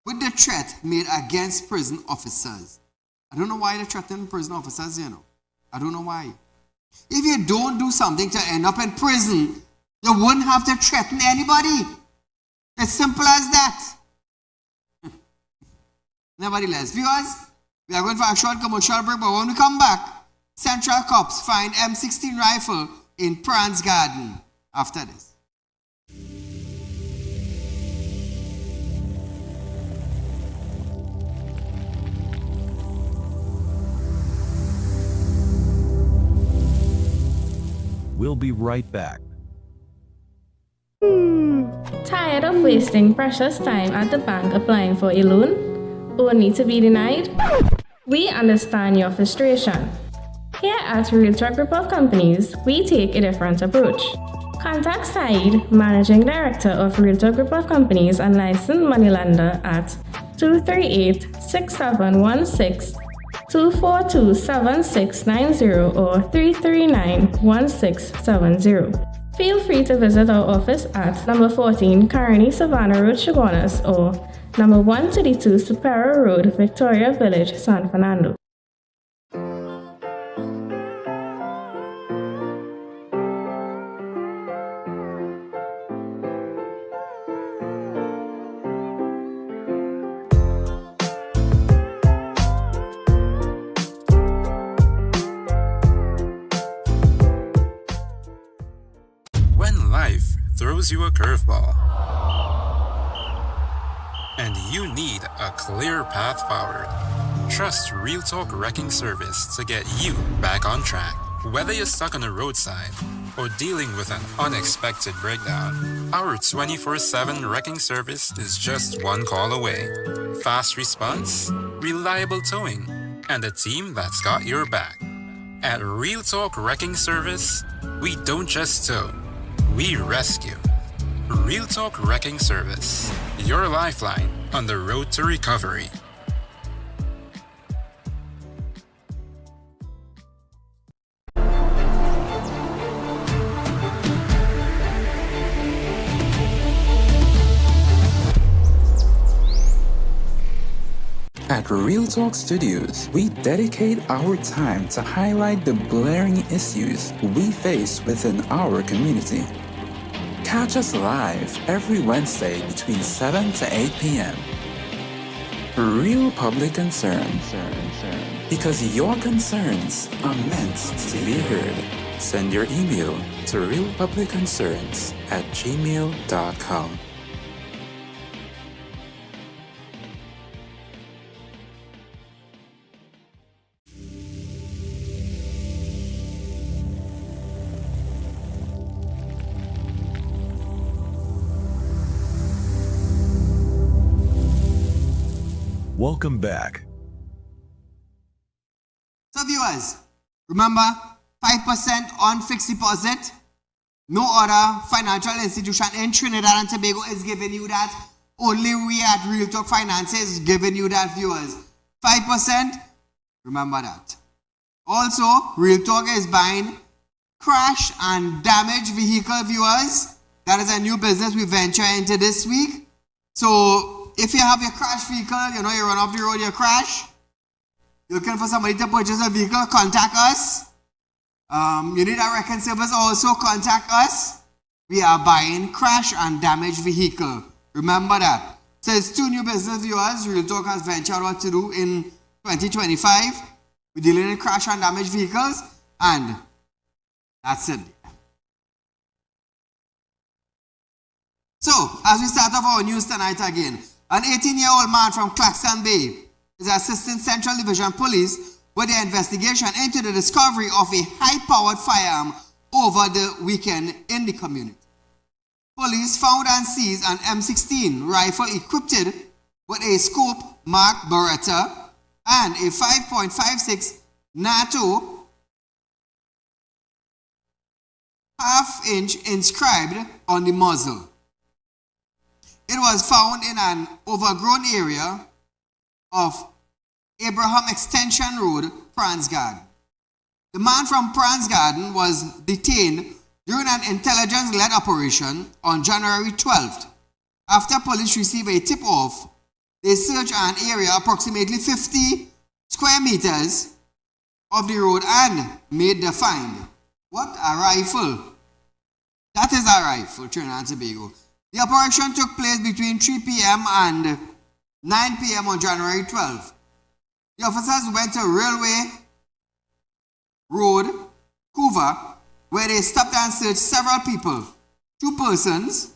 with the threat made against prison officers. I don't know why they're threatening prison officers, you know. I don't know why. If you don't do something to end up in prison, you wouldn't have to threaten anybody. It's simple as that. Nevertheless, viewers, we are going for a short commercial break, but when we come back, Central Cops find M16 rifle in Pran's garden after this. We'll be right back. Tired of wasting precious time at the bank applying for a loan? Only to be denied? We understand your frustration. Here at Real Talk Group of Companies, we take a different approach. Contact Saieed, Managing Director of Realtor Group of Companies and Licensed Moneylender at 238-6716, 242-7690 or 339-1670. Feel free to visit our office at number 14 Carney Savannah Road, Chaguanas, or number 132 Superior Road, Victoria Village, San Fernando. When life throws you a curveball and you need a clear path forward, trust Real Talk Wrecking Service to get you back on track. Whether you're stuck on the roadside or dealing with an unexpected breakdown, our 24/7 wrecking service is just one call away. Fast response, reliable towing, and a team that's got your back. At Real Talk Wrecking Service, we don't just tow, we rescue. Real Talk Wrecking Service, your lifeline on the road to recovery. At Real Talk Studios, we dedicate our time to highlight the blaring issues we face within our community. Catch us live every Wednesday between 7 to 8 p.m. Real Public Concern. Because your concerns are meant to be heard. Send your email to realpublicconcerns@gmail.com. Welcome back. So viewers, remember 5% on fixed deposit. No other financial institution in Trinidad and Tobago is giving you that. Only we at Real Talk Finance is giving you that, viewers. 5%, remember that. Also, Real Talk is buying crash and damage vehicle, viewers. That is a new business we venture into this week. So if you have your crash vehicle, you know you run off the road, you crash, you're looking for somebody to purchase a vehicle, contact us. You need a wrecking service, also contact us. We are buying crash and damage vehicle. Remember that. So it's two new business, viewers. Real Talk has ventured what to do in 2025. We're dealing in crash and damage vehicles, and that's it. So, as we start off our news tonight again, an 18-year-old man from Claxton Bay is assisting Central Division Police with their investigation into the discovery of a high-powered firearm over the weekend in the community. Police found and seized an M16 rifle equipped with a scope marked Beretta and a 5.56 NATO half-inch inscribed on the muzzle. It was found in an overgrown area of Abraham Extension Road, Prance Garden. The man from Prance Garden was detained during an intelligence-led operation on January 12th. After police received a tip-off, they searched an area approximately 50 square meters of the road and made the find. What a rifle! That is a rifle, Trinidad and Tobago. The operation took place between 3 p.m. and 9 p.m. on January 12th. The officers went to Railway Road, Hoover, where they stopped and searched several people. 2 persons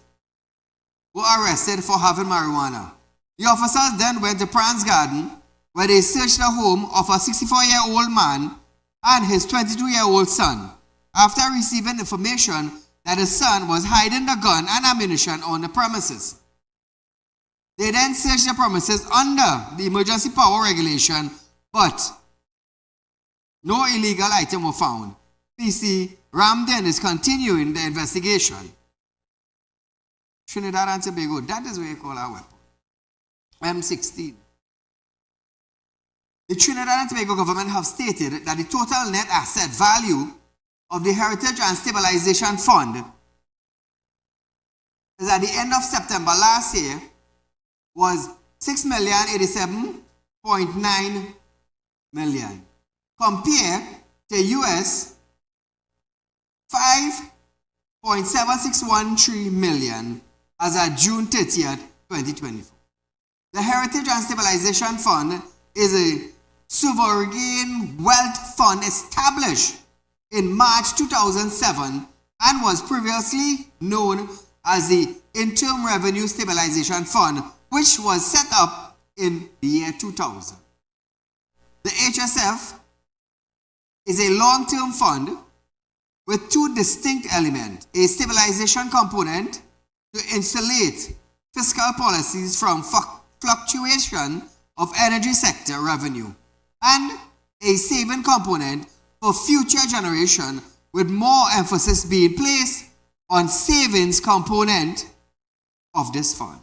were arrested for having marijuana. The officers then went to Prance Garden, where they searched the home of a 64-year-old man and his 22-year-old son, after receiving information that his son was hiding the gun and ammunition on the premises. They then searched the premises under the emergency power regulation, but no illegal item were found. PC Ramden is continuing the investigation. Trinidad and Tobago, that is what you call our weapon. M16. The Trinidad and Tobago government have stated that the total net asset value of the Heritage and Stabilization Fund is at the end of September last year was $6,087.9 million compared to US $5.7613 million as at June 30th, 2024. The Heritage and Stabilization Fund is a sovereign wealth fund established in March 2007 and was previously known as the Interim Revenue Stabilization Fund, which was set up in the year 2000. The HSF is a long-term fund with two distinct elements: a stabilization component to insulate fiscal policies from fluctuation of energy sector revenue, and a saving component for future generation, with more emphasis being placed on savings component of this fund.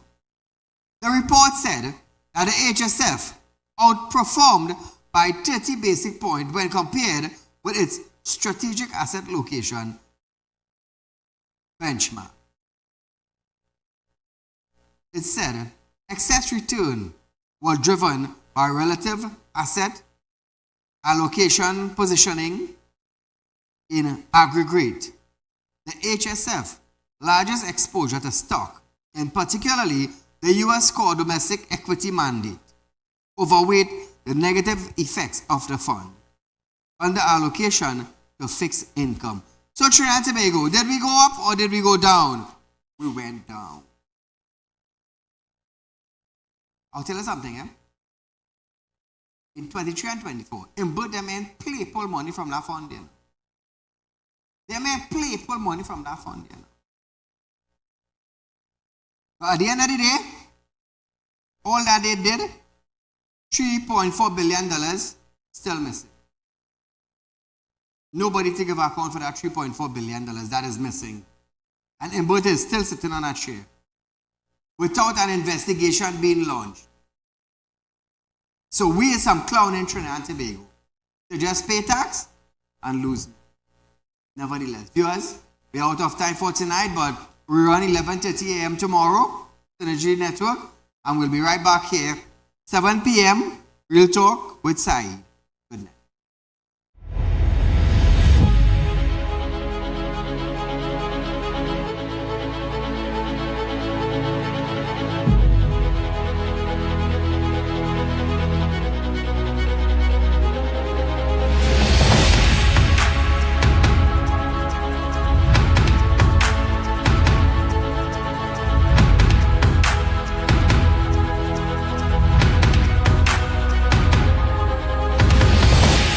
The report said that the HSF outperformed by 30 basis points when compared with its strategic asset location benchmark. It said excess return was driven by relative asset allocation positioning in aggregate. The HSF largest exposure to stock, and particularly the US core domestic equity mandate, overweight the negative effects of the fund under allocation to fixed income. So Trinidad and Tobago, did we go up or did we go down? We went down. I'll tell you something, eh? In 23 and 24, in both them men play pull money from that fund. They men play pull money from that fund. But at the end of the day, all that they did, $3.4 billion still missing. Nobody to give account for that $3.4 billion that is missing. And Mbute is still sitting on that chair without an investigation being launched. So we are some clown in Trinidad and Tobago to just pay tax and lose. Nevertheless, viewers, we're out of time for tonight, but we run 11:30 a.m. tomorrow, Synergy Network, and we'll be right back here, 7 p.m., Real Talk with Saieed.